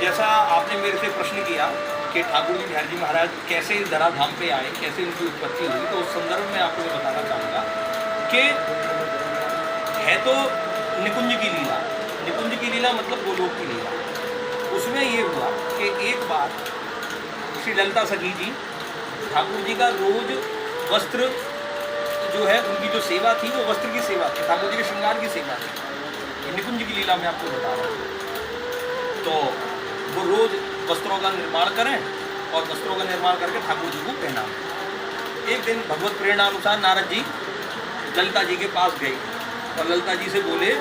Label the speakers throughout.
Speaker 1: जैसा आपने मेरे से प्रश्न किया कि ठाकुर जी बिहारी जी महाराज कैसे धराधाम पे आए, कैसे उनकी उत्पत्ति हुई, तो उस संदर्भ में आपको बताना चाहूँगा कि है तो निकुंज की लीला। निकुंज की लीला मतलब गोलोक की लीला। उसमें ये हुआ कि एक बार श्री ललिता सखी जी ठाकुर जी का रोज वस्त्र जो है उनकी जो सेवा थी वो वस्त्र की सेवा थी, ठाकुर जी के श्रृंगार की सेवा थी। निकुंज की लीला मैं आपको बता रहा हूँ। तो वो रोज वस्त्रों का निर्माण करें और वस्त्रों का निर्माण करके ठाकुर जी को पहना। एक दिन भगवत प्रेरणा अनुसार नारद जी ललिता जी के पास गए और ललिता जी से बोले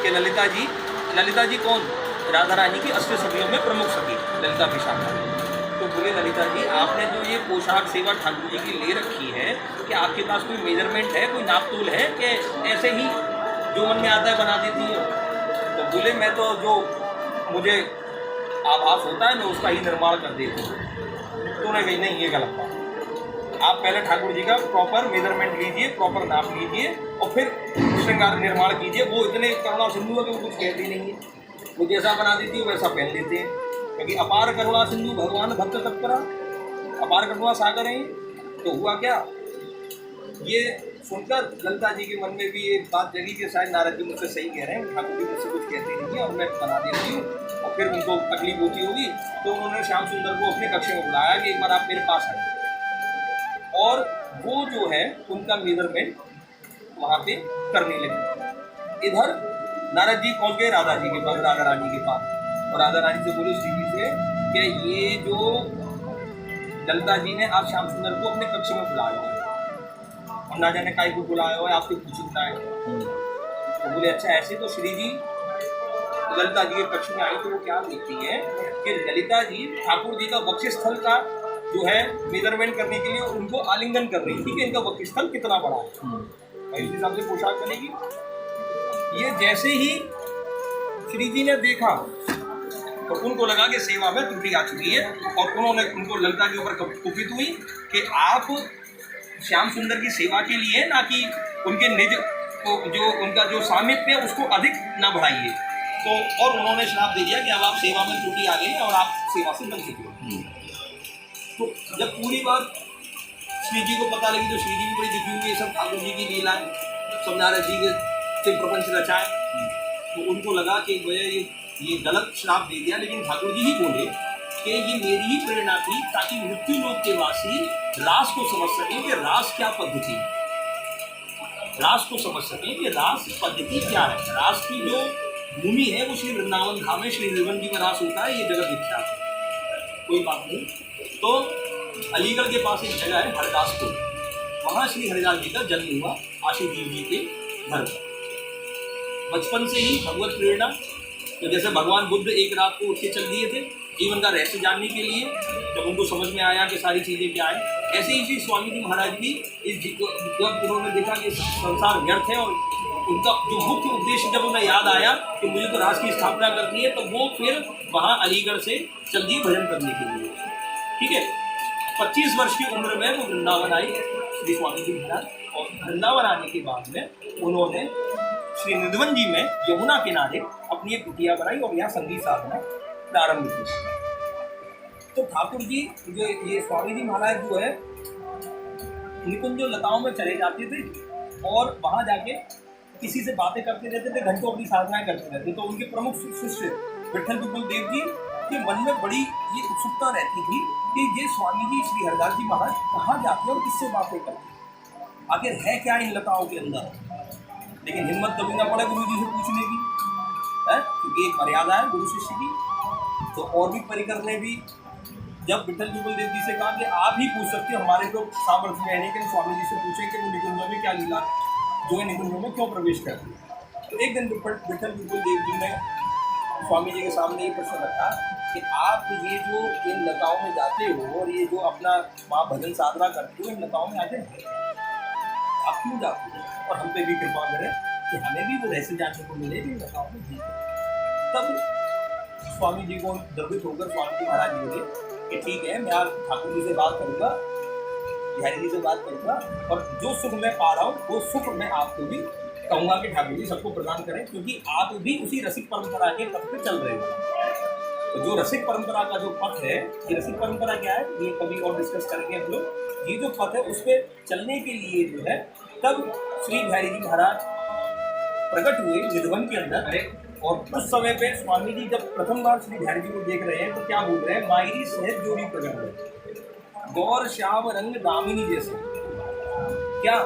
Speaker 1: कि ललिता जी कौन? राधा रानी की 80 सखियों में प्रमुख सखी ललिता विशाखा। तो बोले ललिता जी, आपने जो ये पोशाक सेवा ठाकुर जी की ले रखी है, कि आपके पास कोई मेजरमेंट है, कोई नापतोल है, कि ऐसे ही जो मन में आता है बना देती हो? तो बोले मैं तो जो मुझे आभास होता है मैं उसका ही निर्माण कर देती हूँ। तो उन्हें कही नहीं, ये गलत बात। आप पहले ठाकुर जी का प्रॉपर मेजरमेंट लीजिए, प्रॉपर नाप लीजिए और फिर श्रृंगार निर्माण कीजिए। वो इतने करुणा सिंधु है कि वो कुछ कहते नहीं है, वो जैसा बना देती है वैसा पहन लेते हैं, क्योंकि अपार करुणा सिंधु भगवान भक्त तत्परा, अपार करुणा सागर हैं। तो हुआ क्या, ये सुनकर ललिता जी के मन में भी ये बात जगी कि शायद नारद जी मुझसे सही कह रहे हैं, ठाकुर जी मुझसे कुछ कहते नहीं है और मैं बना देती हूँ और फिर उनको तकलीफ होती होगी। तो उन्होंने श्याम सुंदर को अपने कक्ष में बुलाया कि एक बार आप मेरे पास आए, और वो जो है उनका मेजरमेंट वहाँ पे करने लगे। इधर नारद जी पहुँच गए राधा जी के पास, राधा रानी के पास, और राधा रानी से बोले श्री जी से कि ये जो ललिता जी ने आज श्याम सुंदर को अपने कक्ष में बुलाया है, और ना जाने काय को बुलाया हुआ है, आपसे पूछना है। तो बोले अच्छा ऐसे। तो श्री जी ललिता जी के कक्ष में आई तो वो क्या देखती है कि ललिता जी ठाकुर जी का वक्षस्थल का जो है मेजरमेंट करने के लिए उनको आलिंगन कर रही थी कि इनका वक्षस्थल कितना बड़ा है, इस हिसाब से पोशाक बनेगी। ये जैसे ही श्री जी ने देखा तो उनको लगा कि सेवा में त्रुटि आ चुकी है, और उन्होंने उनको ललिता के ऊपर कुपित हुई कि आप श्याम सुंदर की सेवा के लिए, ना कि उनके निज को जो उनका जो सामिप्य है उसको अधिक ना बढ़ाइए। तो और उन्होंने श्राप दे दिया कि अब आप सेवा में त्रुटि आ गई और आप सेवा से वंचित हो। तो जब पूरी बात श्री जी को पता लगी तो श्री जी भी बड़ी दुखी हुई, ये सब ठाकुर जी की लीला है, सब नारद जी के से प्रपंच रचाए। तो उनको लगा कि भैया ये गलत श्राप दे दिया, लेकिन ठाकुर जी ही बोले कि ये मेरी ही प्रेरणा थी ताकि मृत्यु लोक के वासी रास को समझ सकें कि रास क्या पद्धति है, रास को समझ सकें कि रास पद्धति क्या है। रास की जो भूमि है वो श्री वृंदावन धाम में श्री निर्वन जी में रास होता है, ये जगत विख्यात है, कोई बात नहीं। तो अलीगढ़ के पास एक जगह है हरदासपुर, वहाँ श्री हरिदास जी का जन्म हुआ आशुजीव जी के घर पर। बचपन से ही भगवत प्रेरणा, तो जैसे भगवान बुद्ध एक रात को उठ के चल दिए थे जीवन का रहस्य जानने के लिए, जब उनको समझ में आया कि सारी चीज़ें क्या है, ऐसे ही श्री स्वामी जी महाराज भी जब उन्होंने देखा कि संसार व्यर्थ है और उनका जो मुख्य उद्देश्य जब उन्हें याद आया कि मुझे तो राष्ट्र की स्थापना करनी है, तो वो फिर वहाँ अलीगढ़ से चल दिए भजन करने के लिए। ठीक है, 25 वर्ष की उम्र में वो वृंदावन आई श्री स्वामी जी महाराज, और वृंदावन आने के बाद में उन्होंने श्री निधवन जी में यमुना किनारे अपनी एक कुटिया बनाई और यहाँ संगीत साधना प्रारंभ की। तो ठाकुर जी जो ये स्वामी जी महाराज जो है निकुंज लताओं में चले जाते थे और वहाँ जाके किसी से बातें करते रहते थे, घंटों अपनी साधनाएं करते रहते। तो उनके प्रमुख शिष्य विठल विपुल देव जी के मन में बड़ी ये उत्सुकता रहती थी कि ये स्वामी जी श्री हरिदास जी महाराज कहाँ जाते हैं और किससे बातें करते हैं, आखिर है क्या इन लताओं के अंदर। लेकिन हिम्मत कभी ना पड़े गुरु जी से पूछने की, है, क्योंकि एक मर्यादा है गुरु शिष्य की। तो और भी परिकर ने भी जब विठल विपुल देव जी से कहा कि आप ही पूछ सकते हो, हमारे तो सामर्थ्य में नहीं कि स्वामी जी से पूछें कि वो निकुंजों में क्या लीला जो है, निकुंजों में क्यों प्रवेश करते हैं। तो एक दिन विठल विपुल देव जी ने स्वामी जी के सामने ये प्रश्न रखा कि आप ये जो इन लताओं में जाते हो और ये जो अपना वहाँ भजन साधना करते हो, इन लताओं में आखिर आप क्यों जाते हो, और हम पे भी कृपा करें कि हमें भी वो रहस्य जानने को मिले कि इन लताओं में जी। तब स्वामी जी को द्रवित होकर स्वामी जी महाराज बोले कि ठीक है, मैं आज ठाकुर जी से बात करूँगा, बिहारी जी से बात करूँगा, और जो सुख मैं पा रहा हूँ वो सुख मैं आपको भी कहूँगा कि ठाकुर जी सबको प्रदान करें, क्योंकि आप भी उसी रसिक परंपरा के पथ पे चल रहे हो। तो जो रसिक परंपरा का जो पथ है, ये रसिक परंपरा क्या है ये कभी और डिस्कस करेंगे हम लोग। ये जो पथ है उस पर चलने के लिए जो है तब श्री बिहारी जी महाराज प्रकट हुए निधवन के अंदर। और उस समय पे स्वामी जी जब प्रथम बार श्री बिहारी जी को देख रहे हैं तो क्या बोल रहे हैं, मायरी सहज जोड़ी प्रकट हुए, गौर श्याम रंग दामिनी जैसे। क्या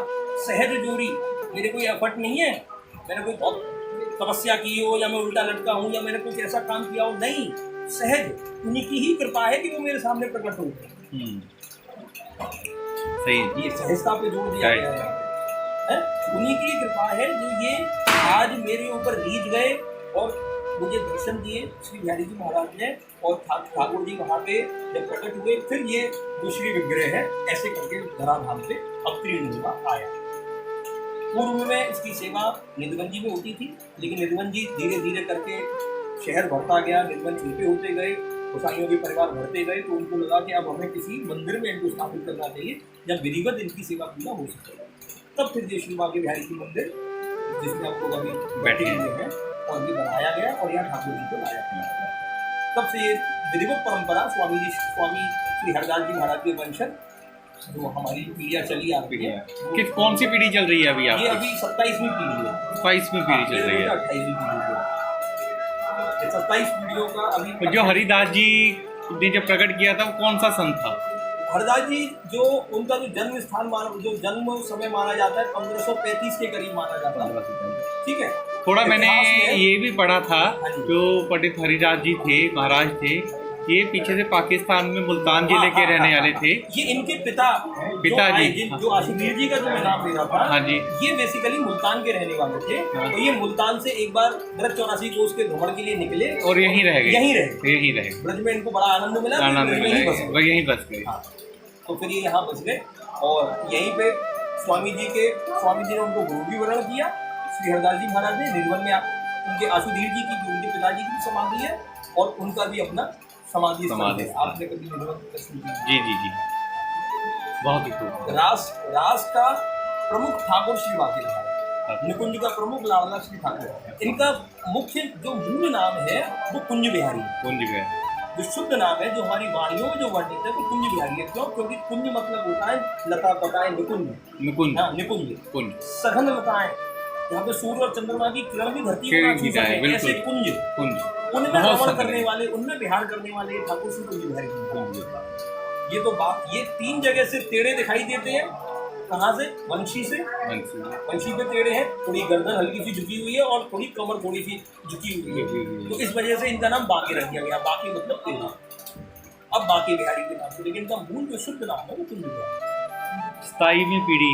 Speaker 1: सहज जोड़ी, मेरे कोई एफर्ट नहीं है, मैंने कोई बहुत तपस्या की हो या मैं उल्टा लटका हूँ या मैंने कुछ ऐसा काम किया हो, नहीं, सहज उन्हीं की ही कृपा है कि वो मेरे सामने प्रकट हो गए।
Speaker 2: सही,
Speaker 1: ये सहजता पे जोड़ दिया गया है, उन्हीं की कृपा है जो ये आज मेरे ऊपर रीझ गए और मुझे दर्शन दिए श्री बिहारी जी महाराज ने। और ठाकुर जी वहाँ पे जब प्रकट हुए फिर ये दूसरी विग्रह है ऐसे करके धराधाम पे अवतीर्ण हुआ आया। पूर्व में इसकी सेवा निधवन जी में होती थी, लेकिन निधवन जी धीरे धीरे करके शहर बढ़ता गया, निधवन छोटे होते गए, गोसाइयों के परिवार बढ़ते गए, तो उनको लगा कि अब हमें किसी मंदिर में इनको स्थापित करना चाहिए जब विधिवत इनकी सेवा पूरा हो सके। तब फिर ये श्री बांके बिहारी जी मंदिर जिसमें आप लोग अभी बैठे हुए हैं और ये बनाया गया और यहाँ ठाकुर जी को लाया गया। तब से ये विधिवत परंपरा स्वामी श्री हरदास जी महाराज के वंशज जो हमारी पीढ़ियाँ चली आ रही है।
Speaker 2: किस कौन सी पीढ़ी चल रही है अभी आपकी?
Speaker 1: ये अभी 27वीं पीढ़ी है।
Speaker 2: 27वीं पीढ़ी चल रही है।
Speaker 1: 28वीं पीढ़ी है। 27 पीढ़ियों का अभी।
Speaker 2: जो हरिदास जी ने जब प्रकट किया था वो कौन सा संत था?
Speaker 1: हरदास जी जो उनका जो जन्म स्थान जो जन्म समय माना जाता है 1535 के करीब माना जाता है। ठीक है,
Speaker 2: थोड़ा मैंने ये भी पढ़ा था जो पंडित हरिदास जी थे महाराज थे, ये पीछे से पाकिस्तान में मुल्तान जिले के रहने वाले थे।
Speaker 1: ये इनके पिताजी जो आशुवीर जी का जो मैं नाम ले रहा था, हाँ जी, ये बेसिकली मुल्तान के रहने वाले थे। तो ये मुल्तान से एक बार ब्रज 84 कोस के भ्रमण के लिए निकले और यहीं रह गए। ब्रज में इनको बड़ा आनंद मिला,
Speaker 2: यहीं बस गए।
Speaker 1: तो फिर ये यहाँ बस गए और यहीं पे स्वामी जी ने उनको गुरु भी वर्ण किया। श्री हरदास जी महाराज ने निधवन में उनके आशुधीर जी की उनके पिताजी की समाधि है और उनका भी अपना समाधि आपने कभी निधवन दर्शन किया?
Speaker 2: जी, बहुत ही खूब।
Speaker 1: रास का प्रमुख ठाकुर श्री बांके बिहारी, निकुंज का प्रमुख लाडला श्री ठाकुर। इनका मुख्य जो मूल नाम है वो कुंज बिहारी। जो शुद्ध नाम है जो हमारी वाणियों में जो वर्णित है वो कुंज बिहारी है। क्यों? क्योंकि कुंज मतलब होता है लता पताएं, निकुंज सघन लताएं, यहाँ पे सूर्य और चंद्रमा की किरण भी धरती को छू सके, ऐसे कुंज उनमें भ्रमण करने वाले, उनमें विहार करने वाले ठाकुर श्री कुंज बिहारी। ये तो बात, ये 3 जगह से टेढ़े दिखाई देते हैं। कहाँ से? वंशी से। वंशी पे टेढ़े हैं, थोड़ी गर्दन हल्की सी झुकी हुई है और थोड़ी कमर थोड़ी सी झुकी हुई है, तो इस वजह से इनका नाम बांके रख दिया गया। बांके मतलब टेढ़ा। अब बांके बिहारी के नाम से, लेकिन इनका मूल जो शुद्ध नाम है वो कुंज बिहारी।
Speaker 2: 27वीं पीढ़ी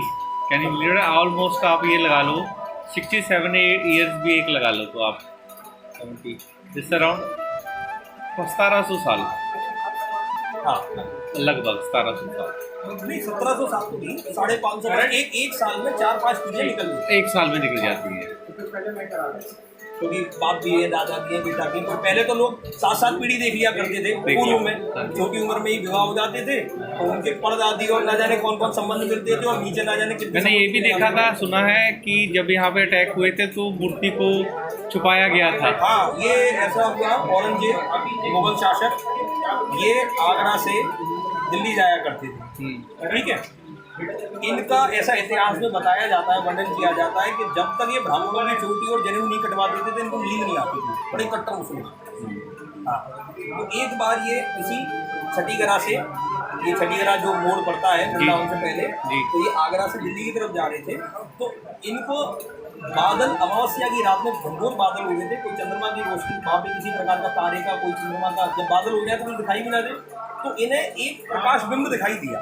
Speaker 2: यानी ऑलमोस्ट आप ये लगा लो 67 ईयर्स भी एक लगा लो तो आप 70 अराउंड 1700 साल।
Speaker 1: हाँ,
Speaker 2: लगभग 1700 साल
Speaker 1: नहीं, 1700 साल तो नहीं, 550 एक साल में 4-5 पीढ़ियाँ निकल गई।
Speaker 2: एक साल में निकल जाती है।
Speaker 1: क्योंकि बाप भी है, दादा भी है, बेटा भी। तो पहले तो लोग 7-7 पीढ़ी देख लिया करते थे पूर्व में, छोटी उम्र में ही विवाह हो जाते थे और उनके परदादी और ना जाने कौन कौन संबंध मिलते थे और नीचे ना जाने कितने।
Speaker 2: मैंने ये भी देखा था, सुना है कि जब यहाँ पे अटैक हुए थे तो मूर्ति को छुपाया गया था।
Speaker 1: हाँ, ये ऐसा हुआ। औरंगजेब मुगल शासक ये आगरा से दिल्ली जाया करते थे। ठीक है, इनका ऐसा इतिहास में बताया जाता है, वर्णन किया जाता है कि जब तक ये ब्राह्मणों की चोटी और जनेऊ नहीं कटवा देते थे इनको नींद नहीं आती थी, बड़े कट्टर मुसलमान। हाँ, तो एक बार ये इसी छठीगरा से, ये छठीगरा जो मोड़ पड़ता है वृंदावन से पहले, तो ये आगरा से दिल्ली की तरफ जा रहे थे। तो इनको बादल, अमावस्या की रात में घनघोर बादल हो गए थे, कोई चंद्रमा की रोशनी वहाँ पे किसी प्रकार का तारे का, कोई चंद्रमा का, जब बादल हो गया तो कुछ दिखाई भी ना दे, तो इन्हें एक प्रकाश बिंब दिखाई दिया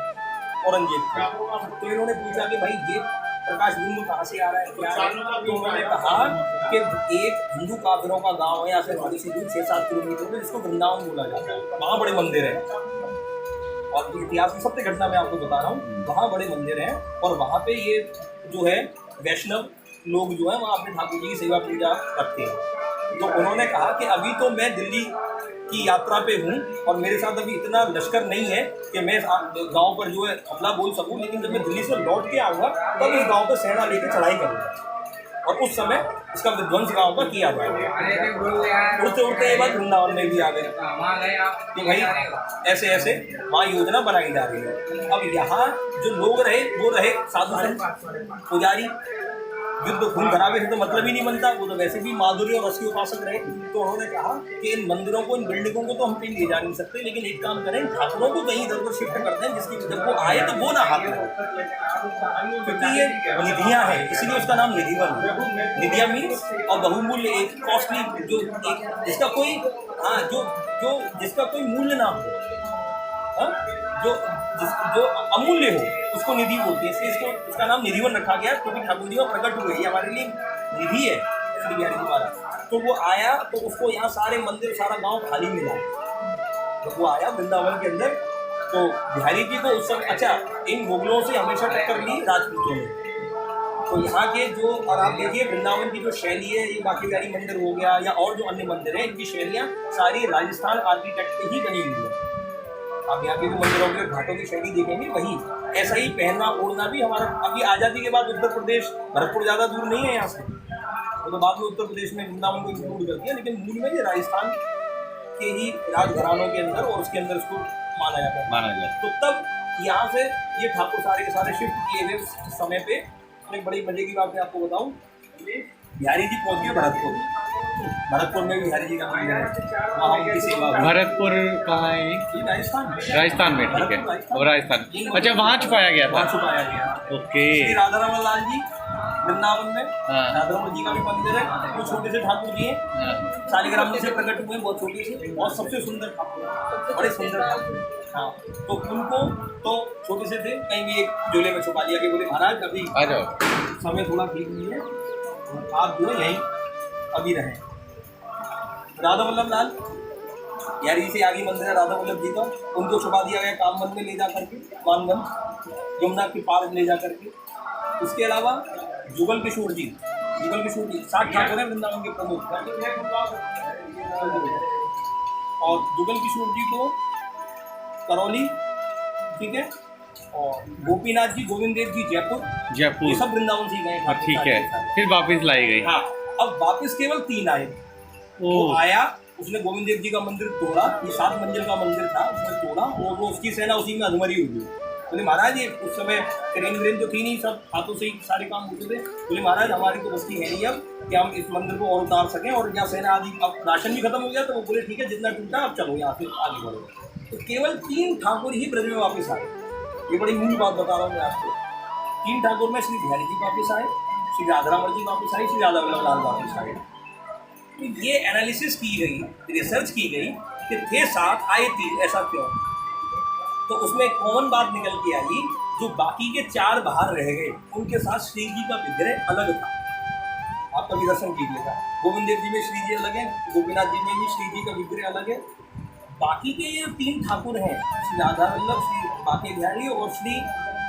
Speaker 1: औरंगजेब को। तो इन्होंने पूछा कि भाई ये प्रकाश बिंब कहाँ से आ रहा है, क्या है? तो उन्होंने कहा कि एक हिंदू काफिरों का गांव है यहाँ से थोड़ी सी दूर 6-7 किलोमीटर में, जिसको वृंदावन बोला जाता है। वहाँ बड़े मंदिर हैं और इतिहास की सत्य घटना मैं आपको बता रहा हूँ। वहाँ बड़े मंदिर हैं और वहाँ पे ये जो है वैष्णव लोग जो है वहाँ अपने ठाकुर जी की सेवा पूजा करते हैं। तो उन्होंने कहा कि अभी तो मैं दिल्ली की यात्रा पे हूँ और मेरे साथ अभी इतना लश्कर नहीं है कि मैं गांव पर जो है हमला बोल सकूँ, लेकिन जब मैं दिल्ली से लौट के आऊँगा तब इस गांव पर सेना लेकर चढ़ाई करूँगा। और उस समय इसका विध्वंस गाँव का किया जाएगा। उड़ते उड़ते ये बात वृंदावन में भी आ गई कि भाई ऐसे ऐसे वहाँ योजना बनाई जा रही है। अब यहाँ जो लोग रहे वो रहे साधु संत पुजारी, युद्ध खून खराबे से तो मतलब ही नहीं बनता, वो तो वैसे भी माधुर्य और रस के उपासक रहे। तो उन्होंने कहा कि इन मंदिरों को, इन बिल्डिंगों को तो हम कहीं ले जा नहीं सकते, लेकिन एक काम करें, ठाकुरों को कहीं इधर उधर शिफ्ट कर दें, जिसकी जब वो आए तो वो ना हाथ में, क्योंकि ये निधियाँ हैं, इसलिए उसका नाम निधिवन है। निधिया मीन्स और बहुमूल्य, एक कॉस्टली, जो एक जिसका कोई जो जिसका कोई मूल्य ना हो, जो अमूल्य हो, उसको निधि बोलते हैं। इसलिए इसको उसका नाम निधिवन रखा गया, क्योंकि ठाकुर जी में प्रकट हुए, ये हमारे लिए निधि है श्री बिहारी जी महाराज। तो वो आया तो उसको यहाँ सारे मंदिर, सारा गांव खाली मिला। तो वो आया वृंदावन के अंदर, तो बिहारी जी को उस समय, अच्छा, इन मुगलों से हमेशा टक्कर ली राजपूतों ने। तो यहाँ के जो, और आप देखिए वृंदावन की जो शैली है, ये बाकी बिहारी मंदिर हो गया या और जो अन्य मंदिर हैं, इनकी शैलियाँ सारी राजस्थान आर्किटेक्ट पे ही बनी हुई है। आप यहाँ के जो मंदिरों के घाटों की शैली देखेंगे वही ऐसा ही पहनना ओढ़ना भी हमारा। अभी आज़ादी के बाद उत्तर प्रदेश, भरतपुर ज़्यादा दूर नहीं है यहाँ से, वो तो बाद में उत्तर प्रदेश में वृंदावन को इंक्लूड कर दिया, लेकिन मूल में ये राजस्थान के ही राजघरानों के अंदर और उसके अंदर इसको माना जाता है। तो तब यहाँ से ये ठाकुर सारे के सारे शिफ्ट किए हुए समय पे। एक बड़ी मजे की बात मैं आपको बताऊँ, बिहारी जी पहुँच गए भरतपुर में भी बिहारी जी का मंदिर है, वहाँ उनकी सेवा।
Speaker 2: भरतपुर कहाँ है? राजस्थान में, ठीक है, और राजस्थान, अच्छा, वहाँ छुपाया गया था,
Speaker 1: वहाँ छुपाया गया।
Speaker 2: ओके।
Speaker 1: राधा रमन लाल जी वृंदावन में, राधा रमन जी का भी मंदिर है, वो छोटे से ठाकुर जी हैं, शालिग्राम में से प्रकट हुए, बहुत छोटे से, बहुत सबसे सुंदर ठाकुर, बड़े सुंदर ठाकुर। हाँ, तो उनको तो छोटे से थे, कहीं भी एक झोले में छुपा दिया कि बोले महाराज अभी
Speaker 2: आ जाओ,
Speaker 1: समय थोड़ा ठीक नहीं है, आप जो है यहीं अभी रहें। राधा वल्लभ लाल यार इसे आगे मंदिर है राधा वल्लभ जी का, उनको छुपा दिया गया कामवन में ले जा करके, मानगंज यमुना के पार ले जा करके। उसके अलावा जुगल किशोर जी 60 ठाकुर हैं वृंदावन के प्रमुख, और जुगल किशोर जी को करौली, ठीक है, और गोपीनाथ जी, गोविंद देव जी जयपुर, ये सब वृंदावन से गए।
Speaker 2: ठीक है, फिर वापस लाई गई।
Speaker 1: हाँ, अब वापस केवल 3 आए। वो आया, उसने गोविंद देव जी का मंदिर तोड़ा, ये 7 मंजिल का मंदिर था, उसने तोड़ा, और वो उसकी सेना उसी में अधमरी हुई। बोले महाराज ये उस समय क्रेन व्रेन तो थी नहीं, सब हाथों से ही सारे काम होते थे। बोले महाराज हमारी तो बस्ती है नहीं अब कि हम इस मंदिर को और उतार सकें, और यहाँ सेना आदि, अब राशन भी खत्म हो गया। तो वो बोले ठीक है, जितना टूटा अब चलो यहाँ से आगे बढ़ो। तो केवल 3 ठाकुर ही ब्रज में वापस आए। ये बड़ी मूल बात बता रहा हूँ मैं आपको। 3 ठाकुर में श्री बिहारी जी वापस आए, श्री राधारमण जी वापस आए, श्री राधा वल्लभ लाल वापस आए। तो ये एनालिसिस की गई, रिसर्च की गई कि थे 7 आए 3, ऐसा क्यों? तो उसमें एक कॉमन बात निकल के आई, जो बाकी के 4 बाहर रह गए उनके साथ श्री जी का विग्रह अलग था। आप कभी दर्शन कीजिएगा, गोविंद देव जी में श्री जी अलग है, गोपीनाथ जी में भी श्री जी का विग्रह अलग है। बाकी के ये 3 ठाकुर हैं, श्री राधा वल्लभ, श्री बाके बिहारी और श्री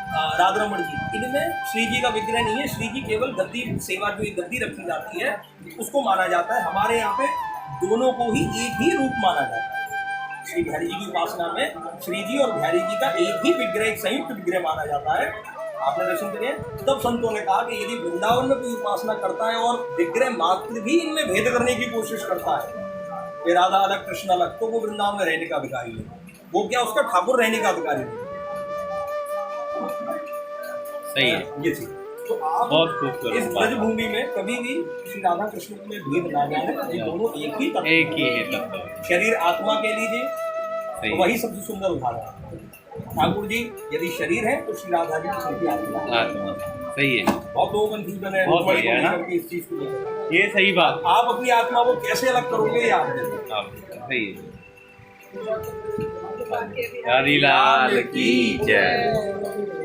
Speaker 1: राधारमण जी, इनमें श्री जी का विग्रह नहीं है। श्री जी केवल गद्दी सेवा, जो एक गद्दी रखी जाती है उसको माना जाता है। हमारे यहाँ पे दोनों को ही एक ही रूप माना जाता है। श्री बिहारी जी की उपासना में श्री जी और बिहारी जी का एक ही विग्रह, एक संयुक्त विग्रह माना जाता है। आपने दर्शन करिए, तब संतों ने कहा कि यदि वृंदावन में कोई उपासना करता है और विग्रह मात्र भी इनमें भेद करने की कोशिश करता है, राधा अलग कृष्ण अलग, तो वो वृंदावन में रहने का अधिकारी है। वो क्या, उसका ठाकुर रहने का अधिकारी है।
Speaker 2: सही है
Speaker 1: ये चीज तो आप
Speaker 2: बहुत खूबसूरत
Speaker 1: इस ब्रज भूमि में कभी भी श्री राधा कृष्ण में भेद ना जाए, ये दोनों एक ही तत्व
Speaker 2: है।
Speaker 1: शरीर आत्मा के लीजिए, तो वही सबसे सुंदर उदाहरण है। ठाकुर जी यदि शरीर है तो श्री राधा जी की आत्मा।
Speaker 2: सही है,
Speaker 1: बहुत लोगों को कंफ्यूजन है,
Speaker 2: बहुत बढ़िया है ना
Speaker 1: इस चीज को लेकर।
Speaker 2: ये सही बात,
Speaker 1: आप अपनी आत्मा को कैसे अलग करोगे ये आप
Speaker 2: सही है। हरी लाल की जय।